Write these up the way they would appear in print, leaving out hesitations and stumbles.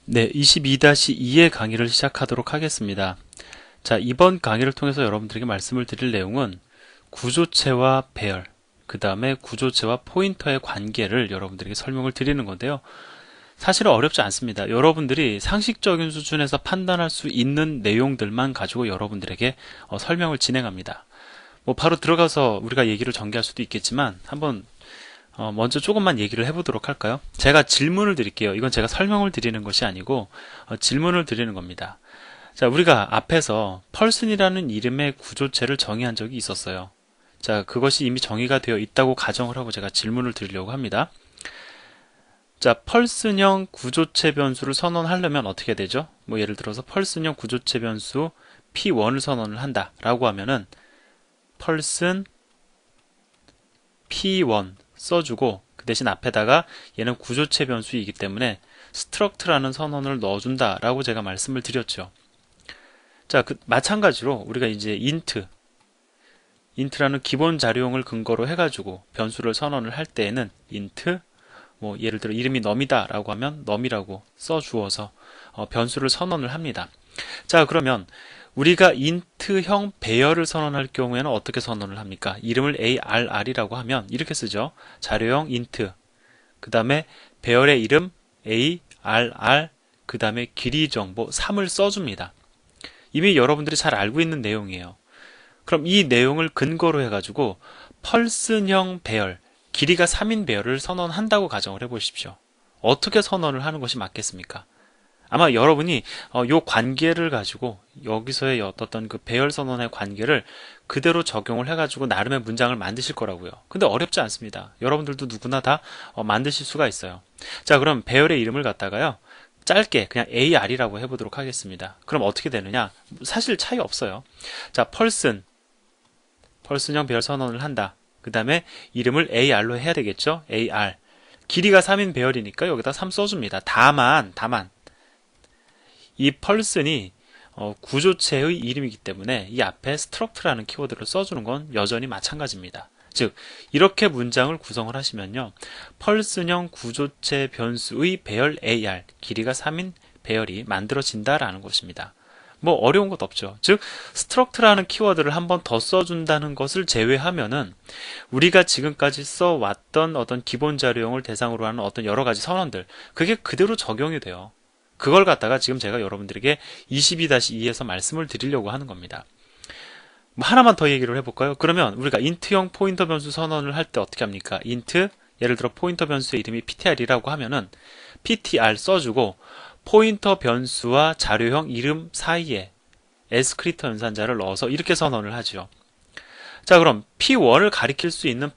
네, 22-2의 강의를 시작하도록 하겠습니다. 자, 이번 강의를 통해서 여러분들에게 말씀을 드릴 내용은 구조체와 배열, 그 다음에 구조체와 포인터의 관계를 여러분들에게 설명을 드리는 건데요. 사실은 어렵지 않습니다. 여러분들이 상식적인 수준에서 판단할 수 있는 내용들만 가지고 여러분들에게 설명을 진행합니다. 바로 들어가서 우리가 얘기를 전개할 수도 있겠지만 한번 먼저 조금만 얘기를 해보도록 할까요? 제가 질문을 드릴게요. 이건 제가 설명을 드리는 것이 아니고 질문을 드리는 겁니다. 자, 우리가 앞에서 펄슨이라는 이름의 구조체를 정의한 적이 있었어요. 자, 그것이 이미 정의가 되어 있다고 가정을 하고 제가 질문을 드리려고 합니다. 자, 펄슨형 구조체 변수를 선언하려면 어떻게 되죠? 예를 들어서 펄슨형 구조체 변수 P1을 선언을 한다 라고 하면은 펄슨 P1 써주고 그 대신 앞에다가 얘는 구조체 변수이기 때문에 struct라는 선언을 넣어준다 라고 제가 말씀을 드렸죠. 자, 마찬가지로 우리가 이제 int라는 기본 자료형을 근거로 해가지고 변수를 선언을 할 때에는 int 예를 들어 이름이 num이다 라고 하면 num이라고 써주어서 변수를 선언을 합니다. 자, 그러면 우리가 int형 배열을 선언할 경우에는 어떻게 선언을 합니까? 이름을 arr이라고 하면 이렇게 쓰죠. 자료형 int, 그 다음에 배열의 이름 arr, 그 다음에 길이 정보 3을 써줍니다. 이미 여러분들이 잘 알고 있는 내용이에요. 그럼 이 내용을 근거로 해가지고 펄슨형 배열, 길이가 3인 배열을 선언한다고 가정을 해보십시오. 어떻게 선언을 하는 것이 맞겠습니까? 아마 여러분이 요 관계를 가지고 여기서의 어떤 그 배열 선언의 관계를 그대로 적용을 해가지고 나름의 문장을 만드실 거라고요. 근데 어렵지 않습니다. 여러분들도 누구나 다 만드실 수가 있어요. 자, 그럼 배열의 이름을 갖다가요 짧게 그냥 ar이라고 해보도록 하겠습니다. 그럼 어떻게 되느냐? 사실 차이 없어요. 자, 펄슨형 배열 선언을 한다. 그 다음에 이름을 ar로 해야 되겠죠? ar. 길이가 3인 배열이니까 여기다 3 써줍니다. 다만 이 펄슨이 구조체의 이름이기 때문에 이 앞에 struct라는 키워드를 써주는 건 여전히 마찬가지입니다. 즉 이렇게 문장을 구성을 하시면요, 펄슨형 구조체 변수의 배열 ar, 길이가 3인 배열이 만들어진다라는 것입니다. 어려운 것 없죠. 즉 struct라는 키워드를 한 번 더 써준다는 것을 제외하면은 우리가 지금까지 써왔던 어떤 기본 자료형을 대상으로 하는 어떤 여러 가지 선언들, 그게 그대로 적용이 돼요. 그걸 갖다가 지금 제가 여러분들에게 22-2에서 말씀을 드리려고 하는 겁니다. 하나만 더 얘기를 해볼까요? 그러면 우리가 int형 포인터 변수 선언을 할 때 어떻게 합니까? int, 예를 들어 포인터 변수의 이름이 ptr이라고 하면은 ptr 써주고 포인터 변수와 자료형 이름 사이에 에스크리터 연산자를 넣어서 이렇게 선언을 하죠. 자, 그럼 p1을 가리킬 수 있는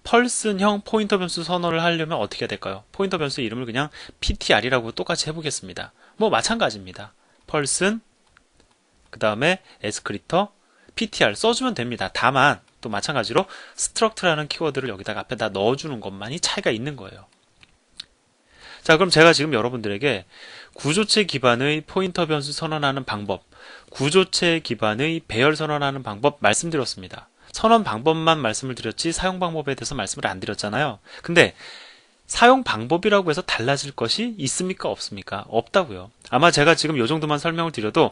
펄슨형 포인터 변수 선언을 하려면 어떻게 해야 될까요? 포인터 변수 이름을 그냥 ptr이라고 똑같이 해보겠습니다. 마찬가지입니다. 펄슨, 그 다음에 에스크리터, ptr 써주면 됩니다. 다만 또 마찬가지로 struct라는 키워드를 여기다가 앞에다 넣어주는 것만이 차이가 있는 거예요. 자, 그럼 제가 지금 여러분들에게 구조체 기반의 포인터 변수 선언하는 방법, 구조체 기반의 배열 선언하는 방법 말씀드렸습니다. 선언 방법만 말씀을 드렸지 사용 방법에 대해서 말씀을 안 드렸잖아요. 근데 사용 방법이라고 해서 달라질 것이 있습니까? 없습니까? 없다고요. 아마 제가 지금 이 정도만 설명을 드려도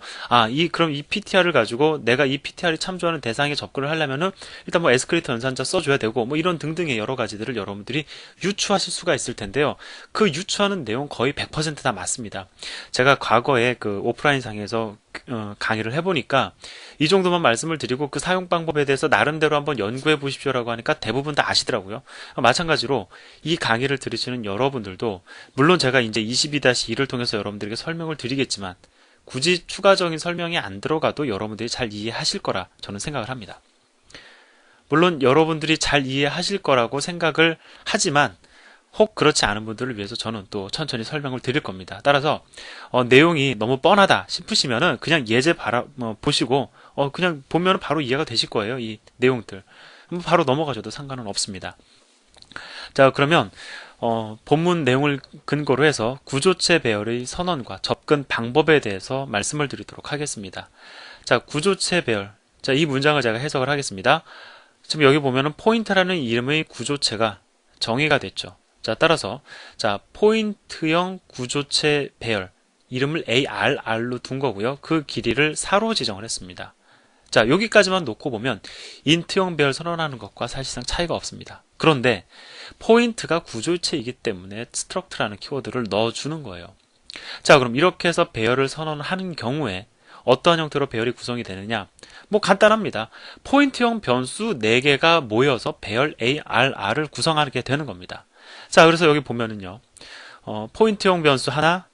그럼 이 PTR을 가지고 내가 이 PTR이 참조하는 대상에 접근을 하려면은 일단 에스크레이터 연산자 써줘야 되고 이런 등등의 여러 가지들을 여러분들이 유추하실 수가 있을 텐데요. 그 유추하는 내용 거의 100%다 맞습니다. 제가 과거에 그 오프라인 상에서 강의를 해보니까 이 정도만 말씀을 드리고 그 사용 방법에 대해서 나름대로 한번 연구해 보십시오라고 하니까 대부분 다 아시더라고요. 마찬가지로 이 강의를 들으시는 여러분들도 물론 제가 이제 22-2를 통해서 여러분들에게 설명을 드리겠지만 굳이 추가적인 설명이 안 들어가도 여러분들이 잘 이해하실 거라 저는 생각을 합니다. 물론 여러분들이 잘 이해하실 거라고 생각을 하지만 혹 그렇지 않은 분들을 위해서 저는 또 천천히 설명을 드릴 겁니다. 따라서 내용이 너무 뻔하다 싶으시면은 그냥 예제 보시고 그냥 보면 바로 이해가 되실 거예요. 이 내용들 바로 넘어가셔도 상관은 없습니다. 자, 그러면 본문 내용을 근거로 해서 구조체 배열의 선언과 접근 방법에 대해서 말씀을 드리도록 하겠습니다. 자, 구조체 배열. 자, 이 문장을 제가 해석을 하겠습니다. 지금 여기 보면은 포인트라는 이름의 구조체가 정의가 됐죠. 자, 따라서 자, 포인트형 구조체 배열 이름을 ARR로 둔 거고요. 그 길이를 4로 지정을 했습니다. 자, 여기까지만 놓고 보면 인트형 배열 선언하는 것과 사실상 차이가 없습니다. 그런데 포인트가 구조체이기 때문에 struct라는 키워드를 넣어주는 거예요. 자, 그럼 이렇게 해서 배열을 선언하는 경우에 어떠한 형태로 배열이 구성이 되느냐? 뭐 간단합니다. 포인트형 변수 4개가 모여서 배열 ARR을 구성하게 되는 겁니다. 자, 그래서 여기 보면은요. 포인트형 변수 하나,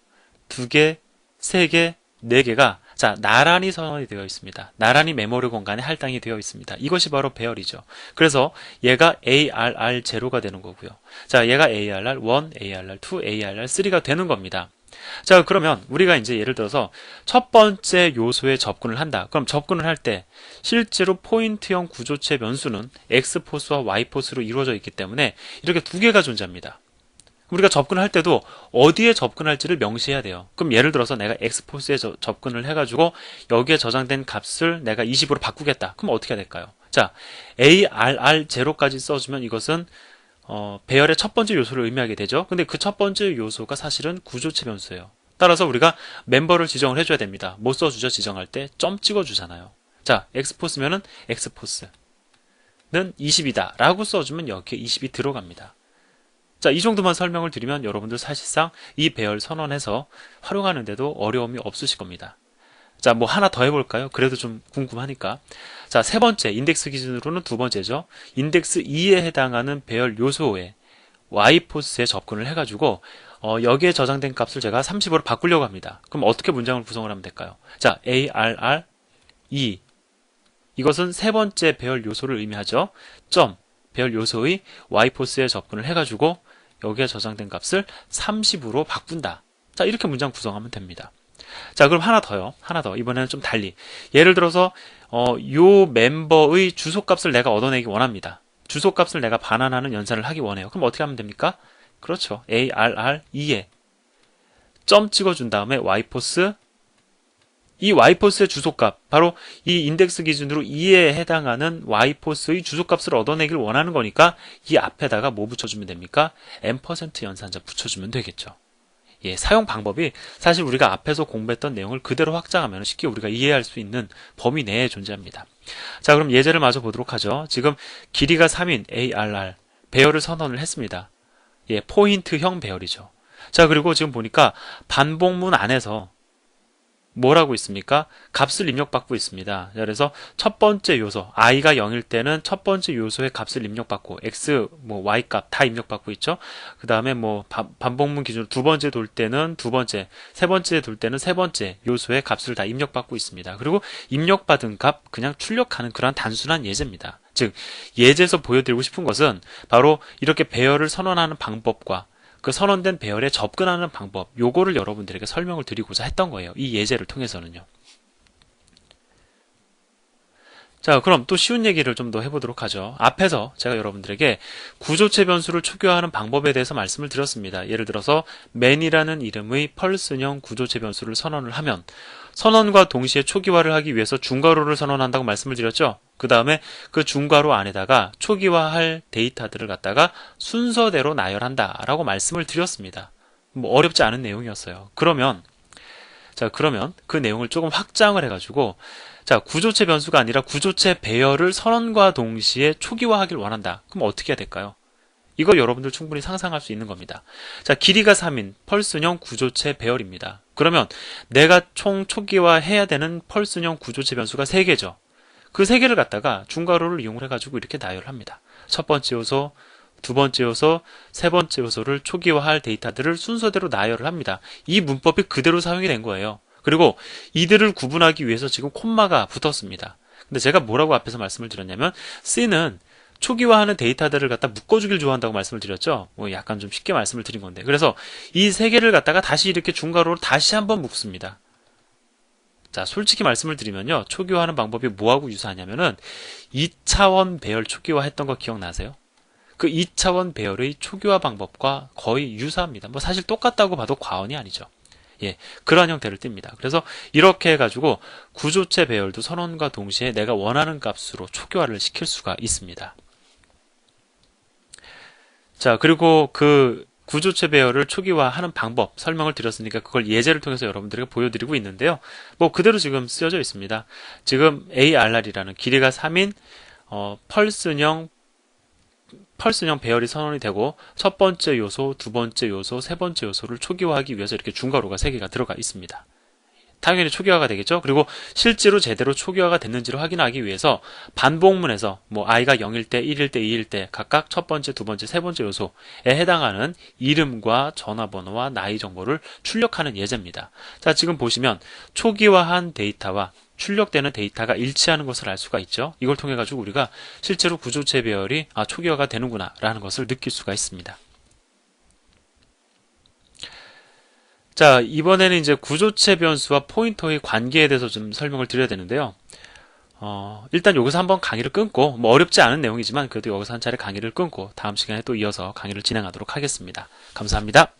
2개, 3개, 4개가 자, 나란히 선언이 되어 있습니다. 나란히 메모리 공간에 할당이 되어 있습니다. 이것이 바로 배열이죠. 그래서 얘가 ARR0가 되는 거고요. 자, 얘가 ARR1, ARR2, ARR3가 되는 겁니다. 자, 그러면 우리가 이제 예를 들어서 첫 번째 요소에 접근을 한다. 그럼 접근을 할 때 실제로 포인트형 구조체 변수는 X포스와 Y포스로 이루어져 있기 때문에 이렇게 2개가 존재합니다. 우리가 접근할 때도 어디에 접근할지를 명시해야 돼요. 그럼 예를 들어서 내가 X포스에 접근을 해가지고 여기에 저장된 값을 내가 20으로 바꾸겠다. 그럼 어떻게 해야 될까요? 자, ARR0까지 써주면 이것은 배열의 첫 번째 요소를 의미하게 되죠. 근데 그 첫 번째 요소가 사실은 구조체 변수예요. 따라서 우리가 멤버를 지정을 해줘야 됩니다. 뭐 써주죠? 지정할 때 점 찍어주잖아요. 자, X포스면은 X포스는 20이다 라고 써주면 여기에 20이 들어갑니다. 자, 이 정도만 설명을 드리면 여러분들 사실상 이 배열 선언해서 활용하는데도 어려움이 없으실 겁니다. 자, 뭐 하나 더 해볼까요? 그래도 좀 궁금하니까. 자, 세 번째, 인덱스 기준으로는 두 번째죠. 인덱스 2에 해당하는 배열 요소에 Y포스에 접근을 해가지고 여기에 저장된 값을 제가 30으로 바꾸려고 합니다. 그럼 어떻게 문장을 구성을 하면 될까요? 자, ARR2 이것은 세 번째 배열 요소를 의미하죠. 점 배열 요소의 Y포스에 접근을 해가지고 여기에 저장된 값을 30으로 바꾼다. 자, 이렇게 문장 구성하면 됩니다. 자, 그럼 하나 더요. 하나 더. 이번에는 좀 달리. 예를 들어서 요 멤버의 주소값을 내가 얻어내기 원합니다. 주소값을 내가 반환하는 연산을 하기 원해요. 그럼 어떻게 하면 됩니까? 그렇죠. ARR2에 점 찍어준 다음에 Y포스 이 Y포스의 주소값, 바로 이 인덱스 기준으로 2에 해당하는 Y포스의 주소값을 얻어내길 원하는 거니까 이 앞에다가 뭐 붙여주면 됩니까? M% 연산자 붙여주면 되겠죠. 예, 사용 방법이 사실 우리가 앞에서 공부했던 내용을 그대로 확장하면 쉽게 우리가 이해할 수 있는 범위 내에 존재합니다. 자, 그럼 예제를 마저 보도록 하죠. 지금 길이가 3인 ARR 배열을 선언을 했습니다. 예, 포인트형 배열이죠. 자, 그리고 지금 보니까 반복문 안에서 뭐라고 있습니까? 값을 입력받고 있습니다. 그래서 첫 번째 요소, i가 0일 때는 첫 번째 요소의 값을 입력받고, x, y 값 다 입력받고 있죠. 그 다음에 반복문 기준으로 두 번째 돌 때는 두 번째, 세 번째 돌 때는 세 번째 요소의 값을 다 입력받고 있습니다. 그리고 입력받은 값 그냥 출력하는 그런 단순한 예제입니다. 즉, 예제에서 보여드리고 싶은 것은 바로 이렇게 배열을 선언하는 방법과 그 선언된 배열에 접근하는 방법, 요거를 여러분들에게 설명을 드리고자 했던 거예요. 이 예제를 통해서는요. 자, 그럼 또 쉬운 얘기를 좀 더 해보도록 하죠. 앞에서 제가 여러분들에게 구조체 변수를 초기화하는 방법에 대해서 말씀을 드렸습니다. 예를 들어서 man이라는 이름의 펄슨형 구조체 변수를 선언을 하면 선언과 동시에 초기화를 하기 위해서 중괄호를 선언한다고 말씀을 드렸죠. 그 다음에 그 중괄호 안에다가 초기화할 데이터들을 갖다가 순서대로 나열한다 라고 말씀을 드렸습니다. 뭐 어렵지 않은 내용이었어요. 그러면 그 내용을 조금 확장을 해가지고 자, 구조체 변수가 아니라 구조체 배열을 선언과 동시에 초기화하길 원한다. 그럼 어떻게 해야 될까요? 이거 여러분들 충분히 상상할 수 있는 겁니다. 자, 길이가 3인 펄슨형 구조체 배열입니다. 그러면 내가 총 초기화해야 되는 펄슨형 구조체 변수가 3개죠. 그 3개를 갖다가 중괄호를 이용을 해가지고 이렇게 나열을 합니다. 첫 번째 요소, 두 번째 요소, 세 번째 요소를 초기화할 데이터들을 순서대로 나열을 합니다. 이 문법이 그대로 사용이 된 거예요. 그리고 이들을 구분하기 위해서 지금 콤마가 붙었습니다. 근데 제가 뭐라고 앞에서 말씀을 드렸냐면 C는 초기화하는 데이터들을 갖다 묶어주길 좋아한다고 말씀을 드렸죠. 뭐 약간 좀 쉽게 말씀을 드린 건데. 그래서 이 3개를 갖다가 다시 이렇게 중괄호로 다시 한번 묶습니다. 자, 솔직히 말씀을 드리면요. 초기화하는 방법이 뭐하고 유사하냐면은 2차원 배열 초기화 했던 거 기억나세요? 그 2차원 배열의 초기화 방법과 거의 유사합니다. 뭐 사실 똑같다고 봐도 과언이 아니죠. 예, 그러한 형태를 띱니다. 그래서 이렇게 해가지고 구조체 배열도 선언과 동시에 내가 원하는 값으로 초기화를 시킬 수가 있습니다. 자, 그리고 그 구조체 배열을 초기화하는 방법 설명을 드렸으니까 그걸 예제를 통해서 여러분들에게 보여드리고 있는데요. 뭐 그대로 지금 쓰여져 있습니다. 지금 ARR이라는 길이가 3인 펄스형 배열이 선언이 되고 첫 번째 요소, 두 번째 요소, 세 번째 요소를 초기화하기 위해서 이렇게 중괄호가 3개가 들어가 있습니다. 당연히 초기화가 되겠죠. 그리고 실제로 제대로 초기화가 됐는지를 확인하기 위해서 반복문에서 뭐 i가 0일 때, 1일 때, 2일 때 각각 첫 번째, 두 번째, 세 번째 요소에 해당하는 이름과 전화번호와 나이 정보를 출력하는 예제입니다. 자, 지금 보시면 초기화한 데이터와 출력되는 데이터가 일치하는 것을 알 수가 있죠. 이걸 통해 가지고 우리가 실제로 구조체 배열이 초기화가 되는구나 라는 것을 느낄 수가 있습니다. 자, 이번에는 이제 구조체 변수와 포인터의 관계에 대해서 좀 설명을 드려야 되는데요. 일단 여기서 한번 강의를 끊고, 뭐 어렵지 않은 내용이지만 그래도 여기서 한 차례 강의를 끊고 다음 시간에 또 이어서 강의를 진행하도록 하겠습니다. 감사합니다.